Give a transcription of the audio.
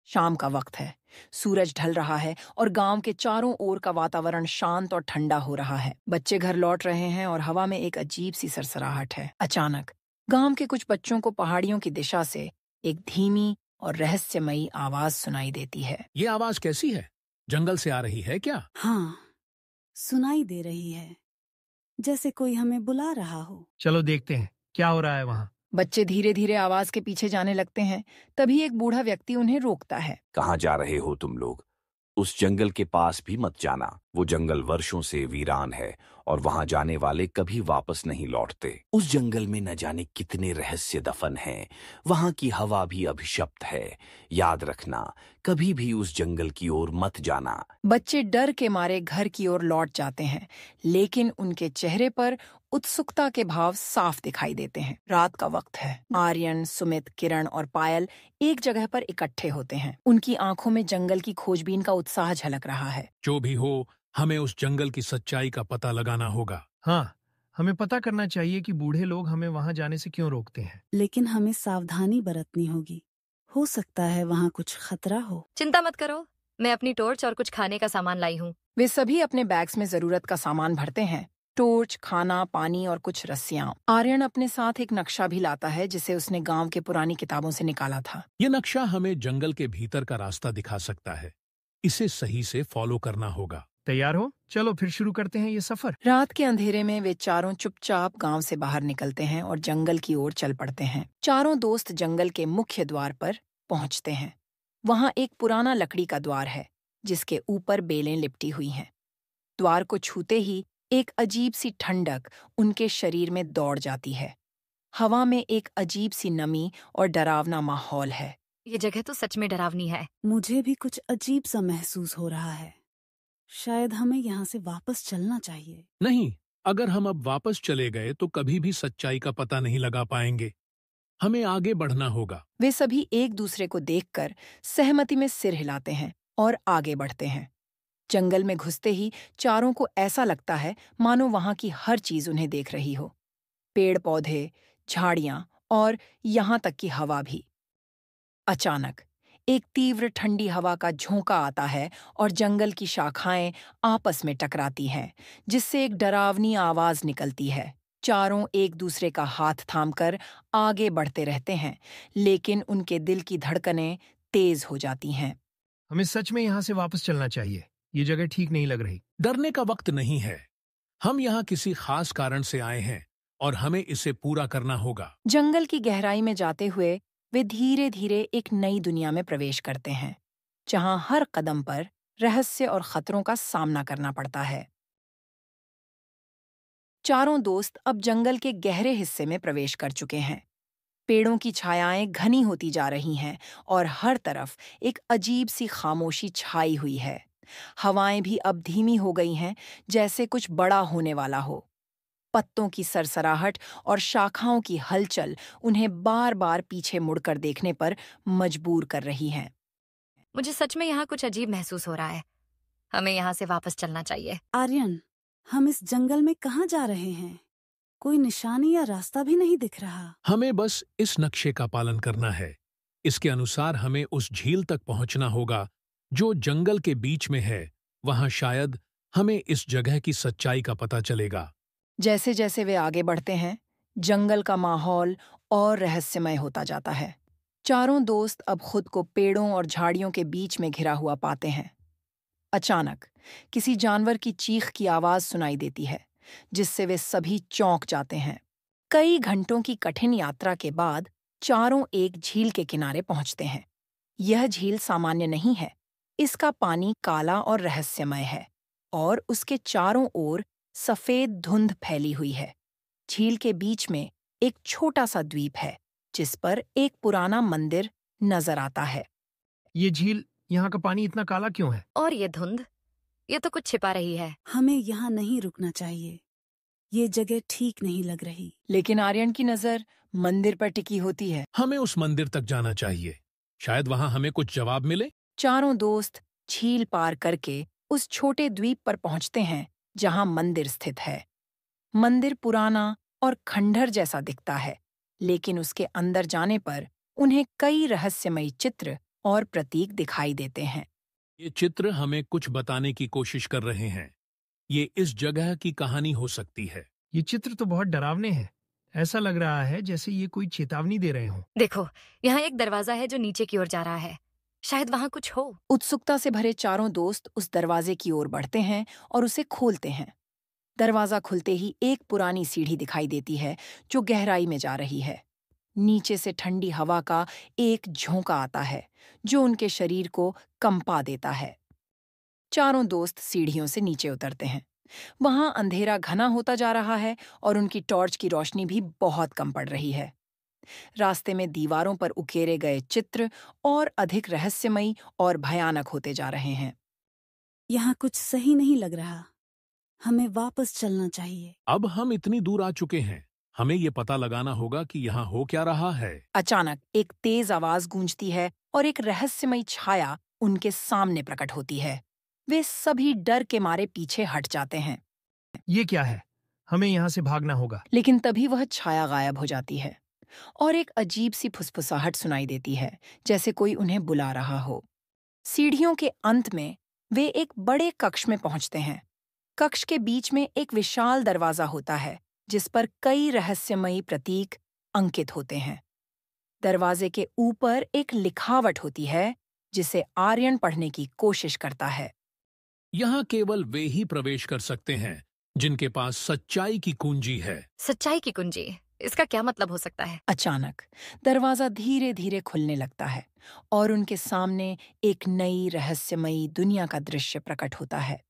शाम का वक्त है। सूरज ढल रहा है और गांव के चारों ओर का वातावरण शांत और ठंडा हो रहा है। बच्चे घर लौट रहे हैं और हवा में एक अजीब सी सरसराहट है। अचानक गांव के कुछ बच्चों को पहाड़ियों की दिशा से एक धीमी और रहस्यमयी आवाज सुनाई देती है। ये आवाज कैसी है? जंगल से आ रही है क्या? हाँ, सुनाई दे रही है, जैसे कोई हमें बुला रहा हो। चलो देखते हैं क्या हो रहा है वहाँ। बच्चे धीरे धीरे आवाज के पीछे जाने लगते हैं। तभी एक बूढ़ा व्यक्ति उन्हें रोकता है। कहाँ जा रहे हो तुम लोग? उस जंगल के पास भी मत जाना। वो जंगल वर्षों से वीरान है और वहां जाने वाले कभी वापस नहीं लौटते। उस जंगल में न जाने कितने रहस्य दफन हैं। वहां की हवा भी अभिशप्त है। याद रखना, कभी भी उस जंगल की ओर मत जाना। बच्चे डर के मारे घर की ओर लौट जाते हैं, लेकिन उनके चेहरे पर उत्सुकता के भाव साफ दिखाई देते हैं। रात का वक्त है। आर्यन, सुमित, किरण और पायल एक जगह पर इकट्ठे होते हैं। उनकी आंखों में जंगल की खोजबीन का उत्साह झलक रहा है। जो भी हो, हमें उस जंगल की सच्चाई का पता लगाना होगा। हाँ, हमें पता करना चाहिए कि बूढ़े लोग हमें वहाँ जाने से क्यों रोकते हैं। लेकिन हमें सावधानी बरतनी होगी। हो सकता है वहाँ कुछ खतरा हो। चिंता मत करो, मैं अपनी टॉर्च और कुछ खाने का सामान लाई हूँ। वे सभी अपने बैग्स में जरूरत का सामान भरते हैं। टॉर्च, खाना, पानी और कुछ रस्सियां। आर्यन अपने साथ एक नक्शा भी लाता है जिसे उसने गांव के पुरानी किताबों से निकाला था। ये नक्शा हमें जंगल के भीतर का रास्ता दिखा सकता है। इसे सही से फॉलो करना होगा। तैयार हो? चलो फिर शुरू करते हैं ये सफर। रात के अंधेरे में वे चारों चुपचाप गांव से बाहर निकलते हैं और जंगल की ओर चल पड़ते हैं। चारों दोस्त जंगल के मुख्य द्वार पर पहुंचते हैं। वहां एक पुराना लकड़ी का द्वार है जिसके ऊपर बेलें लिपटी हुई हैं। द्वार को छूते ही एक अजीब सी ठंडक उनके शरीर में दौड़ जाती है। हवा में एक अजीब सी नमी और डरावना माहौल है। ये जगह तो सच में डरावनी है। मुझे भी कुछ अजीब सा महसूस हो रहा है। शायद हमें यहाँ से वापस चलना चाहिए। नहीं, अगर हम अब वापस चले गए तो कभी भी सच्चाई का पता नहीं लगा पाएंगे। हमें आगे बढ़ना होगा। वे सभी एक दूसरे को देखकर सहमति में सिर हिलाते हैं और आगे बढ़ते हैं। जंगल में घुसते ही चारों को ऐसा लगता है मानो वहां की हर चीज उन्हें देख रही हो। पेड़ पौधे, झाड़ियां और यहां तक कि हवा भी। अचानक एक तीव्र ठंडी हवा का झोंका आता है और जंगल की शाखाएं आपस में टकराती हैं, जिससे एक डरावनी आवाज निकलती है। चारों एक दूसरे का हाथ थामकर आगे बढ़ते रहते हैं, लेकिन उनके दिल की धड़कनें तेज हो जाती हैं। हमें सच में यहाँ से वापस चलना चाहिए। ये जगह ठीक नहीं लग रही। डरने का वक्त नहीं है। हम यहाँ किसी खास कारण से आए हैं और हमें इसे पूरा करना होगा। जंगल की गहराई में जाते हुए वे धीरे धीरे एक नई दुनिया में प्रवेश करते हैं, जहां हर कदम पर रहस्य और खतरों का सामना करना पड़ता है। चारों दोस्त अब जंगल के गहरे हिस्से में प्रवेश कर चुके हैं। पेड़ों की छायाएं घनी होती जा रही हैं और हर तरफ एक अजीब सी खामोशी छाई हुई है। हवाएं भी अब धीमी हो गई हैं, जैसे कुछ बड़ा होने वाला हो। पत्तों की सरसराहट और शाखाओं की हलचल उन्हें बार बार पीछे मुड़कर देखने पर मजबूर कर रही हैं। मुझे सच में यहाँ कुछ अजीब महसूस हो रहा है। हमें यहाँ से वापस चलना चाहिए। आर्यन, हम इस जंगल में कहाँ जा रहे हैं? कोई निशानी या रास्ता भी नहीं दिख रहा। हमें बस इस नक्शे का पालन करना है। इसके अनुसार हमें उस झील तक पहुंचना होगा जो जंगल के बीच में है। वहां शायद हमें इस जगह की सच्चाई का पता चलेगा। जैसे जैसे वे आगे बढ़ते हैं, जंगल का माहौल और रहस्यमय होता जाता है। चारों दोस्त अब खुद को पेड़ों और झाड़ियों के बीच में घिरा हुआ पाते हैं। अचानक किसी जानवर की चीख की आवाज सुनाई देती है, जिससे वे सभी चौंक जाते हैं। कई घंटों की कठिन यात्रा के बाद चारों एक झील के किनारे पहुंचते हैं। यह झील सामान्य नहीं है। इसका पानी काला और रहस्यमय है और उसके चारों ओर सफेद धुंध फैली हुई है। झील के बीच में एक छोटा सा द्वीप है, जिस पर एक पुराना मंदिर नजर आता है। ये झील, यहाँ का पानी इतना काला क्यों है? और ये धुंध, ये तो कुछ छिपा रही है। हमें यहाँ नहीं रुकना चाहिए। ये जगह ठीक नहीं लग रही। लेकिन आर्यन की नजर मंदिर पर टिकी होती है। हमें उस मंदिर तक जाना चाहिए। शायद वहां हमें कुछ जवाब मिले। चारों दोस्त झील पार करके उस छोटे द्वीप पर पहुंचते हैं जहां मंदिर स्थित है। मंदिर पुराना और खंडहर जैसा दिखता है, लेकिन उसके अंदर जाने पर उन्हें कई रहस्यमयी चित्र और प्रतीक दिखाई देते हैं। ये चित्र हमें कुछ बताने की कोशिश कर रहे हैं। ये इस जगह की कहानी हो सकती है। ये चित्र तो बहुत डरावने हैं। ऐसा लग रहा है जैसे ये कोई चेतावनी दे रहे हों। देखो, यहाँ एक दरवाजा है जो नीचे की ओर जा रहा है। शायद वहाँ कुछ हो। उत्सुकता से भरे चारों दोस्त उस दरवाजे की ओर बढ़ते हैं और उसे खोलते हैं। दरवाजा खुलते ही एक पुरानी सीढ़ी दिखाई देती है जो गहराई में जा रही है। नीचे से ठंडी हवा का एक झोंका आता है जो उनके शरीर को कंपा देता है। चारों दोस्त सीढ़ियों से नीचे उतरते हैं। वहां अंधेरा घना होता जा रहा है और उनकी टॉर्च की रोशनी भी बहुत कम पड़ रही है। रास्ते में दीवारों पर उकेरे गए चित्र और अधिक रहस्यमयी और भयानक होते जा रहे हैं। यहाँ कुछ सही नहीं लग रहा। हमें वापस चलना चाहिए। अब हम इतनी दूर आ चुके हैं, हमें ये पता लगाना होगा कि यहाँ हो क्या रहा है। अचानक एक तेज आवाज गूंजती है और एक रहस्यमयी छाया उनके सामने प्रकट होती है। वे सभी डर के मारे पीछे हट जाते हैं, ये क्या है? हमें यहाँ से भागना होगा। लेकिन तभी वह छाया गायब हो जाती है और एक अजीब सी फुसफुसाहट सुनाई देती है, जैसे कोई उन्हें बुला रहा हो। सीढ़ियों के अंत में वे एक बड़े कक्ष में पहुंचते हैं। कक्ष के बीच में एक विशाल दरवाजा होता है जिस पर कई रहस्यमयी प्रतीक अंकित होते हैं। दरवाजे के ऊपर एक लिखावट होती है जिसे आर्यन पढ़ने की कोशिश करता है। यहाँ केवल वे ही प्रवेश कर सकते हैं जिनके पास सच्चाई की कुंजी है। सच्चाई की कुंजी, इसका क्या मतलब हो सकता है? अचानक दरवाजा धीरे धीरे खुलने लगता है और उनके सामने एक नई रहस्यमयी दुनिया का दृश्य प्रकट होता है।